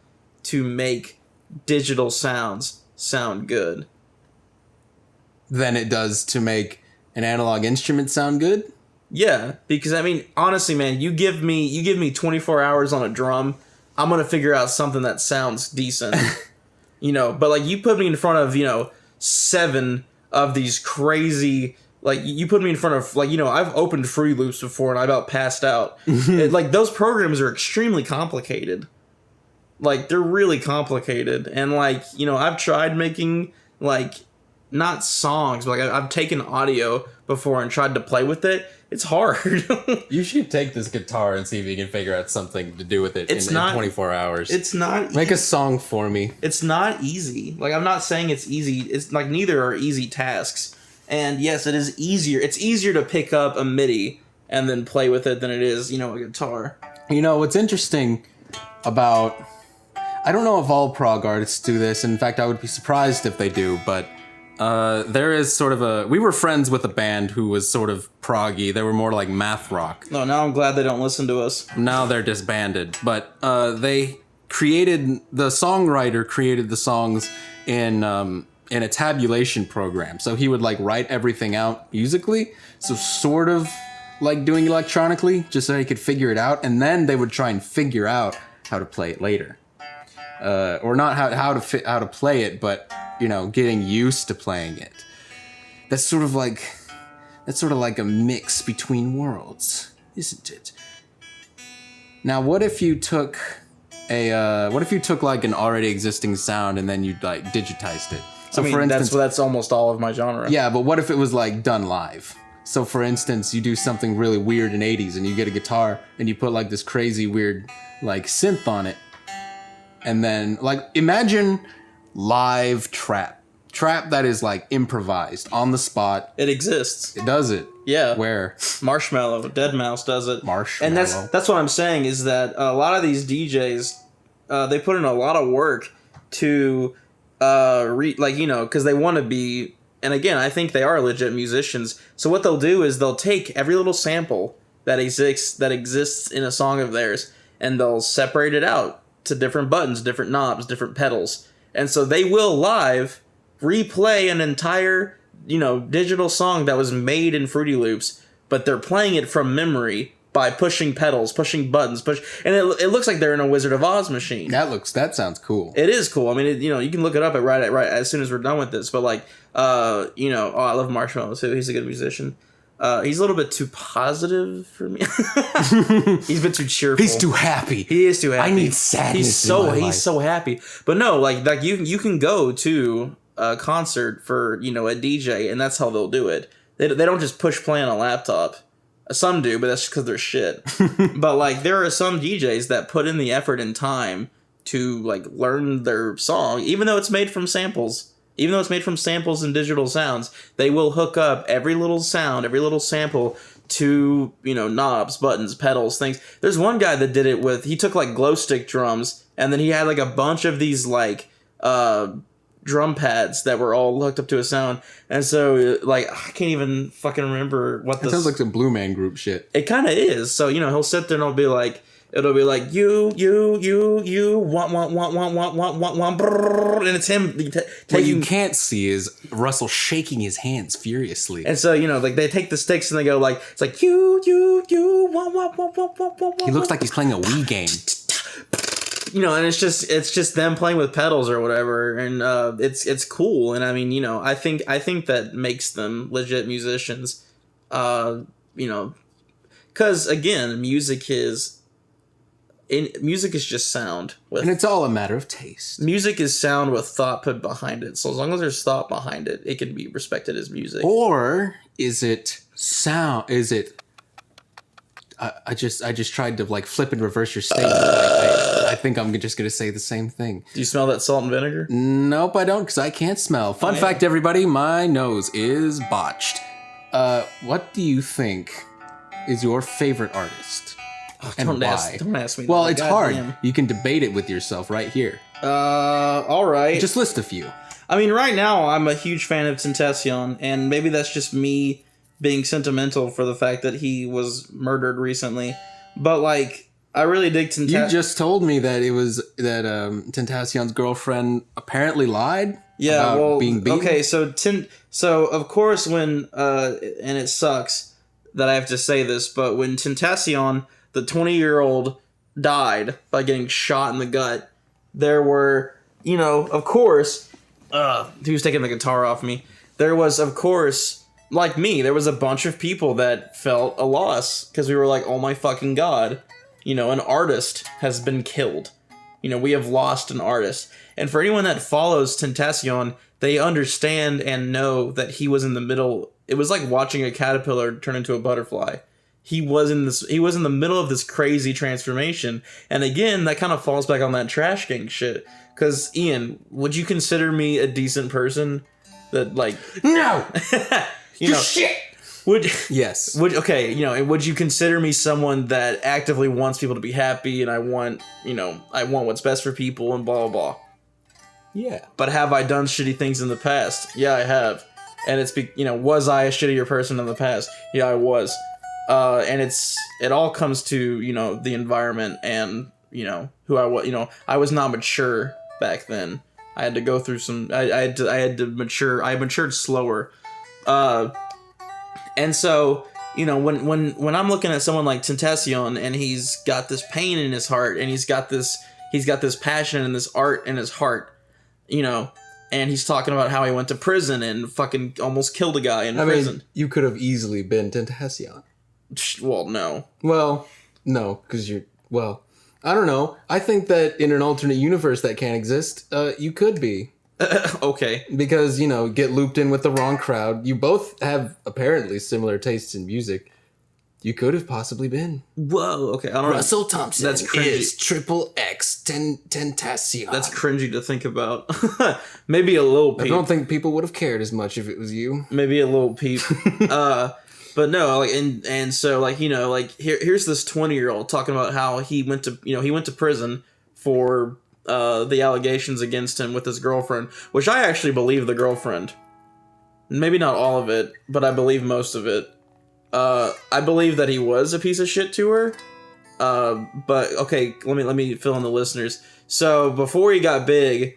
S1: to make digital sounds sound good
S2: Than it does to make an analog instrument sound good.
S1: Yeah, because I mean, honestly, man, you give me 24 hours on a drum, I'm gonna figure out something that sounds decent. But like you put me in front of 7 of these crazy, like you put me in front of, like, I've opened Fruity Loops before and I about passed out. Like those programs are extremely complicated. Like they're really complicated, and like I've tried making like not songs, but like I've taken audio before and tried to play with it. It's hard.
S2: You should take this guitar and see if you can figure out something to do with it in 24 hours.
S1: It's not.
S2: Make a song for me.
S1: It's not easy. Like I'm not saying it's easy. It's like neither are easy tasks. And yes, it is easier. It's easier to pick up a MIDI and then play with it than it is, a guitar.
S2: What's interesting about, I don't know if all prog artists do this. In fact, I would be surprised if they do, but there is sort of we were friends with a band who was sort of proggy. They were more like math rock.
S1: No, now I'm glad they don't listen to us.
S2: Now they're disbanded, but the songwriter created the songs in a tabulation program. So he would like write everything out musically, so sort of like doing electronically, just so he could figure it out, and then they would try and figure out how to play it later. Or not how to play it, but getting used to playing it. That's sort of like a mix between worlds, isn't it? Now, what if you took like an already existing sound and then you like digitized it? So, for instance,
S1: that's almost all of my genre.
S2: yeah, but what if it was like done live? So for instance, you do something really weird in 80s and you get a guitar and you put like this crazy weird like synth on it. And then like imagine live trap. Trap that is like improvised on the spot.
S1: It exists.
S2: It does it.
S1: Yeah.
S2: Where?
S1: Marshmallow, Deadmau5 does it.
S2: Marshmallow.
S1: And that's what I'm saying is that a lot of these DJs, they put in a lot of work to because they want to be. And again, I think they are legit musicians. So what they'll do is they'll take every little sample that exists in a song of theirs, and they'll separate it out to different buttons, different knobs, different pedals. And so they will live replay an entire, digital song that was made in Fruity Loops, but they're playing it from memory by pushing pedals, pushing buttons, and it looks like they're in a Wizard of Oz machine.
S2: That sounds cool.
S1: It is cool. I mean, you can look it up right as soon as we're done with this. But I love Marshmallow too. He's a good musician. He's a little bit too positive for me. He's a bit too cheerful.
S2: He's too happy.
S1: He is too happy.
S2: I need sadness.
S1: He's so happy. But no, like you can go to a concert for a DJ, and that's how they'll do it. They don't just push play on a laptop. Some do, but that's just because they're shit. But there are some DJs that put in the effort and time to learn their song, even though it's made from samples. Even though it's made from samples and digital sounds, they will hook up every little sound, every little sample to knobs, buttons, pedals, things. There's one guy that did it with. He took glow stick drums, and then he had a bunch of these drum pads that were all hooked up to a sound, and so I can't even fucking remember what this.
S2: It sounds like some Blue Man Group shit.
S1: It kind of is. So he'll sit there and it'll be like you want brrr, and it's him
S2: What you can't see is Russell shaking his hands furiously.
S1: And so they take the sticks and they go it's like you want.
S2: He looks like he's playing a Wii game.
S1: And it's just them playing with pedals or whatever, and it's cool. And I mean, I think that makes them legit musicians. Because again, music is just sound,
S2: and it's all a matter of taste.
S1: Music is sound with thought put behind it. So as long as there's thought behind it, it can be respected as music.
S2: Or is it sound? Is it? I just tried to flip and reverse your statement. I think I'm just gonna say the same thing.
S1: Do you smell that salt and vinegar?
S2: Nope, I don't, because I can't smell. Fun fact, everybody, my nose is botched. What do you think is your favorite artist? And
S1: don't
S2: why?
S1: Don't ask me.
S2: Well,
S1: that.
S2: it's hard. You can debate it with yourself right here.
S1: All right.
S2: Just list a few.
S1: I mean, right now I'm a huge fan of Tentacion, and maybe that's just me being sentimental for the fact that he was murdered recently. But I really dig Tentacion.
S2: You just told me that it was that Tentacion's girlfriend apparently lied.
S1: Yeah,
S2: about being beaten.
S1: Okay, so of course when and it sucks that I have to say this, but when Tentacion, the 20-year-old, died by getting shot in the gut, there were, of course, he was taking the guitar off me. There was, of course, like me, there was a bunch of people that felt a loss because we were like, oh my fucking god, an artist has been killed. We have lost an artist. And for anyone that follows Tentacion, they understand and know that he was in the middle. It was like watching a caterpillar turn into a butterfly. He was in the middle of this crazy transformation. And again, that kind of falls back on that trash gang shit. Because, Ian, would you consider me a decent person? That
S2: No!
S1: Shit!
S2: Yes.
S1: Would you consider me someone that actively wants people to be happy, and I want what's best for people and blah, blah, blah.
S2: Yeah.
S1: But have I done shitty things in the past? Yeah, I have. And was I a shittier person in the past? Yeah, I was. And it all comes to, the environment and, who I was, I was not mature back then. I had to go through I had to mature. I matured slower. And so, when I'm looking at someone like Tentacion and he's got this pain in his heart and he's got this passion and this art in his heart, and he's talking about how he went to prison and fucking almost killed a guy in prison.
S2: Mean, you could have easily been Tentacion.
S1: Well, no.
S2: Well, no, because I don't know. I think that in an alternate universe that can't exist, you could be.
S1: Okay.
S2: Because, you know, get looped in with the wrong crowd. You both have apparently similar tastes in music. You could have possibly been.
S1: Whoa. Okay. I don't know.
S2: Russell Thompson
S1: That's cringy.
S2: is triple X Tentacion.
S1: That's cringy to think about. Maybe a little peep.
S2: I don't think people would have cared as much if it was you.
S1: Maybe a little peep. But no, like and so like, you know, like here's this 20-year-old talking about how he went to prison for the allegations against him with his girlfriend, which I actually believe the girlfriend. Maybe not all of it, but I believe most of it. I believe that he was a piece of shit to her. But okay, let me fill in the listeners. So before he got big,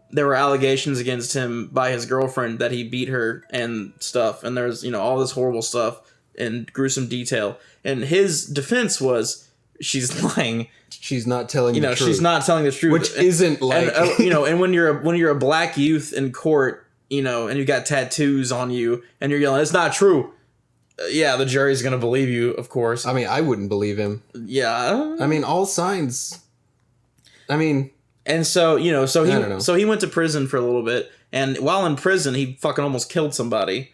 S1: there were allegations against him by his girlfriend that he beat her and stuff, and there's, you know, all this horrible stuff in gruesome detail. And his defense was, she's lying.
S2: She's not telling
S1: You know,
S2: the truth.
S1: she's not telling the truth,
S2: Which isn't like...
S1: and, you know, and when you're a black youth in court, you know, and you got tattoos on you, and you're yelling, "It's not true." Yeah, the jury's gonna believe you, of course.
S2: I mean, I wouldn't believe him.
S1: Yeah.
S2: I mean, all signs... I mean...
S1: And so, you know,
S2: I don't know.
S1: so he went to prison for a little bit, and while in prison, he fucking almost killed somebody.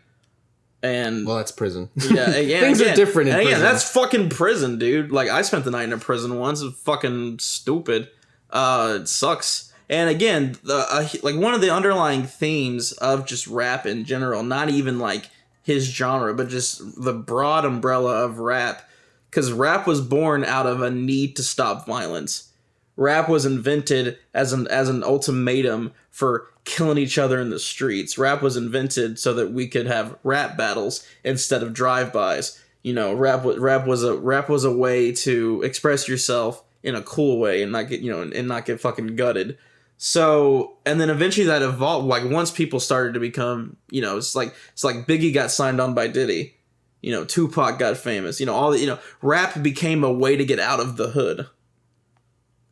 S1: And
S2: Well, that's prison.
S1: yeah, again,
S2: Things are different in
S1: and again,
S2: prison.
S1: that's fucking prison, dude. Like, I spent the night in a prison once. It's fucking stupid. It sucks. And again, like one of the underlying themes of just rap in general, not even like his genre, but just the broad umbrella of rap, because rap was born out of a need to stop violence. Rap was invented as an ultimatum for killing each other in the streets. Rap was invented so that we could have rap battles instead of drive-bys. You know, rap was a way to express yourself in a cool way and not get, you know, and not get fucking gutted. So, and then eventually that evolved. Like, once people started to become, you know, it's like Biggie got signed on by Diddy. You know, Tupac got famous. You know, all the, you know, rap became a way to get out of the hood.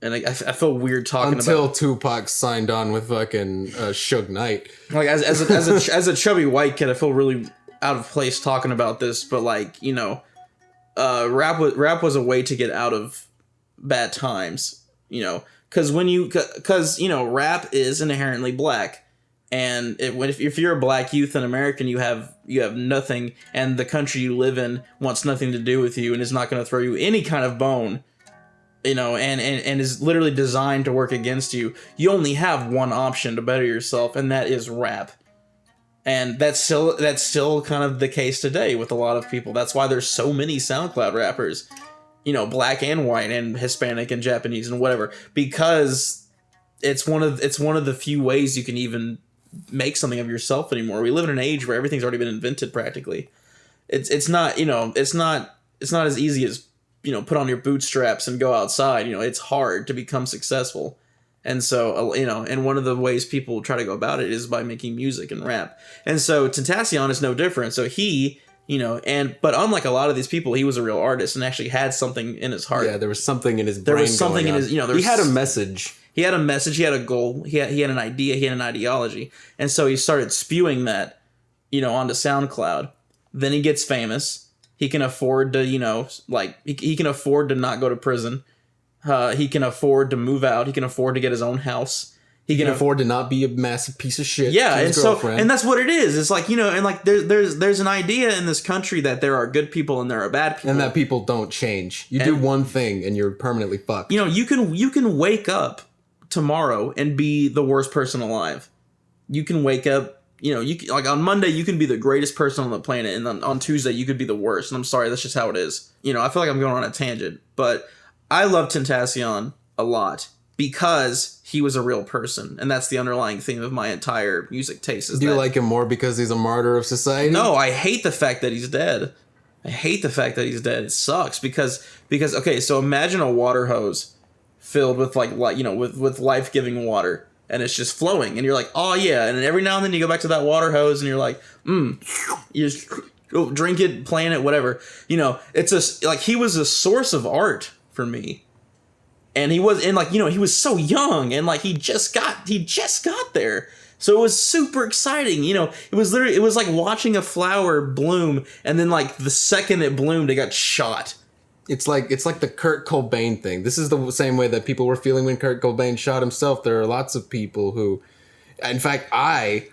S1: And I feel weird talking
S2: Until
S1: about
S2: Tupac signed on with fucking Suge Knight.
S1: like as a chubby white kid, I feel really out of place talking about this. But like, you know, rap was a way to get out of bad times. You know, because you know, rap is inherently black, and if you're a black youth in America, you have nothing, and the country you live in wants nothing to do with you, and is not going to throw you any kind of bone. You know, and is literally designed to work against you. You only have one option to better yourself, and that is rap. And that's still kind of the case today with a lot of people. That's why there's so many SoundCloud rappers, you know, black and white and Hispanic and Japanese and whatever, because it's one of the few ways you can even make something of yourself anymore. We live in an age where everything's already been invented practically. It's not, you know, it's not as easy as, you know, put on your bootstraps and go outside. You know, it's hard to become successful. And so, you know, and one of the ways people try to go about it is by making music and rap. And so Tentacion is no different. So he, you know, but unlike a lot of these people, he was a real artist and actually had something in his heart.
S2: Yeah, there was something in his brain.
S1: There was something in his, you know,
S2: he had a message.
S1: He had a message, he had a goal, he had an idea, he had an ideology. And so he started spewing that, you know, onto SoundCloud. Then he gets famous. He can afford to, you know, like, he can afford to not go to prison. He can afford to move out. He can afford to get his own house. He can
S2: afford to not be a massive piece of shit.
S1: Yeah,
S2: to his
S1: and
S2: girlfriend.
S1: and that's what it is. It's like, you know, and like there's an idea in this country that there are good people and there are bad people,
S2: and that people don't change. You do one thing and you're permanently fucked.
S1: You know, you can wake up tomorrow and be the worst person alive. You can wake up. You know, like on Monday you can be the greatest person on the planet, and on Tuesday you could be the worst. And I'm sorry, that's just how it is. You know, I feel like I'm going on a tangent, but I love Tentacion a lot because he was a real person, and that's the underlying theme of my entire music taste.
S2: Do you like him more because he's a martyr of society?
S1: No, I hate the fact that he's dead. It sucks because okay, so imagine a water hose filled with like you know, with life-giving water. And it's just flowing, and you're like, oh yeah. And then every now and then you go back to that water hose, and you're like, you just go drink it, playing it, whatever. You know, it's like he was a source of art for me, and he was so young, and like he just got there, so it was super exciting. You know, it was like watching a flower bloom, and then like the second it bloomed, it got shot.
S2: It's like the Kurt Cobain thing. This is the same way that people were feeling when Kurt Cobain shot himself. There are lots of people who, in fact, I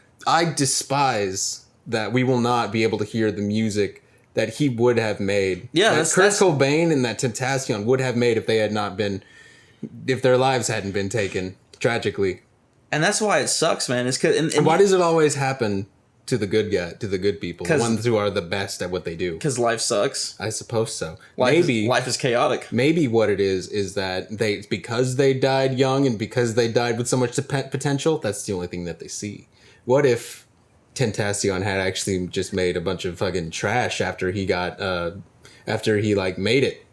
S2: despise that we will not be able to hear the music that he would have made.
S1: Yeah,
S2: that Kurt Cobain and that Tentacion would have made if they had not been, if their lives hadn't been taken tragically.
S1: And that's why it sucks, man. It's 'cause, and
S2: Why does it always happen to the good people, the ones who are the best at what they do?
S1: Because life sucks.
S2: I suppose so.
S1: Life is chaotic.
S2: Maybe what it is that because they died young and because they died with so much potential, that's the only thing that they see. What if Tentacion had actually just made a bunch of fucking trash after he made it?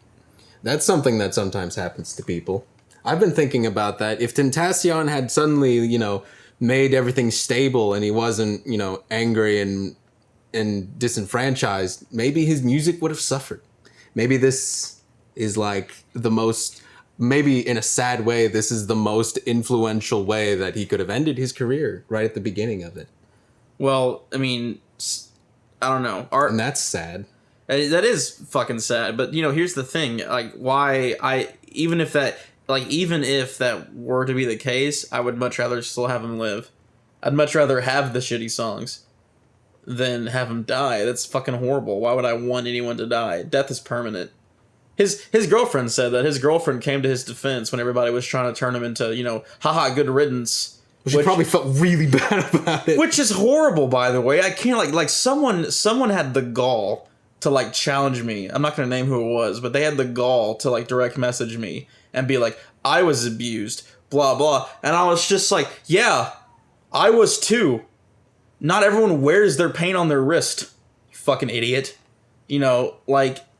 S2: That's something that sometimes happens to people. I've been thinking about that. If Tentacion had suddenly, made everything stable and he wasn't, angry and disenfranchised, maybe his music would have suffered. Maybe this is maybe in a sad way, this is the most influential way that he could have ended his career right at the beginning of it.
S1: Well, I mean, I don't know.
S2: And that's sad.
S1: That is fucking sad. But, here's the thing. Even if that were to be the case, I would much rather still have him live. I'd much rather have the shitty songs than have him die. That's fucking horrible. Why would I want anyone to die? Death is permanent. His girlfriend said that. His girlfriend came to his defense when everybody was trying to turn him into, haha, good riddance.
S2: She probably felt really bad about it.
S1: Which is horrible, by the way. I can't, like someone had the gall to, challenge me. I'm not going to name who it was, but they had the gall to, direct message me and be like, I was abused, blah, blah. And I was just like, yeah, I was too. Not everyone wears their paint on their wrist, you fucking idiot.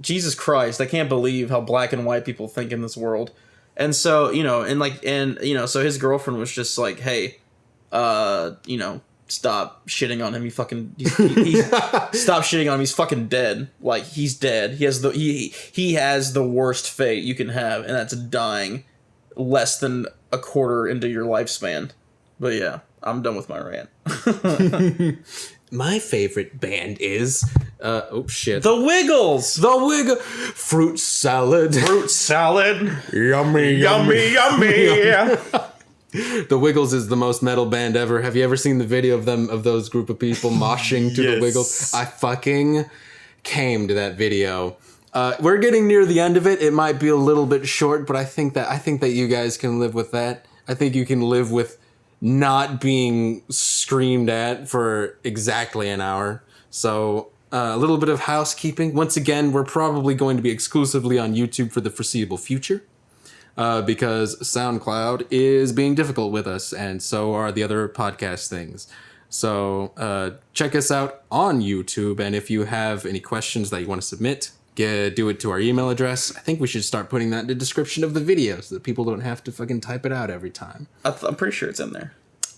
S1: Jesus Christ, I can't believe how black and white people think in this world. And so, so his girlfriend was just like, hey, stop shitting on him. He's stop shitting on him. He's fucking dead. He's dead. He has the worst fate you can have, and that's dying less than a quarter into your lifespan. But yeah, I'm done with my rant.
S2: My favorite band is
S1: The Wiggles.
S2: The Wiggle Fruit salad.
S1: Yummy, yummy, yummy.
S2: The Wiggles is the most metal band ever. Have you ever seen the video of those group of people moshing to The Wiggles? I fucking came to that video. We're getting near the end of it. It might be a little bit short, but I think that you guys can live with that. I think you can live with not being screamed at for exactly an hour. So a little bit of housekeeping. Once again, we're probably going to be exclusively on YouTube for the foreseeable future. Because SoundCloud is being difficult with us, and so are the other podcast things. So check us out on YouTube, and if you have any questions that you want to submit, do it to our email address. I think we should start putting that in the description of the video so that people don't have to fucking type it out every time.
S1: I'm pretty sure it's in there.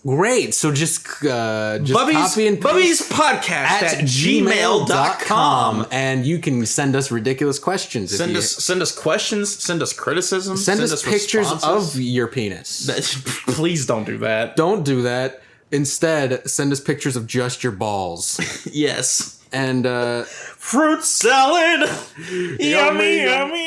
S2: Great. So just
S1: Bubbies,
S2: copy and paste
S1: Bubbies podcast at gmail.com.
S2: And you can send us ridiculous questions.
S1: Send us questions, send us criticism,
S2: send us pictures
S1: responses.
S2: of your penis.
S1: Please don't do that.
S2: Don't do that. Instead, send us pictures of just your balls.
S1: Yes.
S2: And
S1: fruit salad. Yummy, yummy.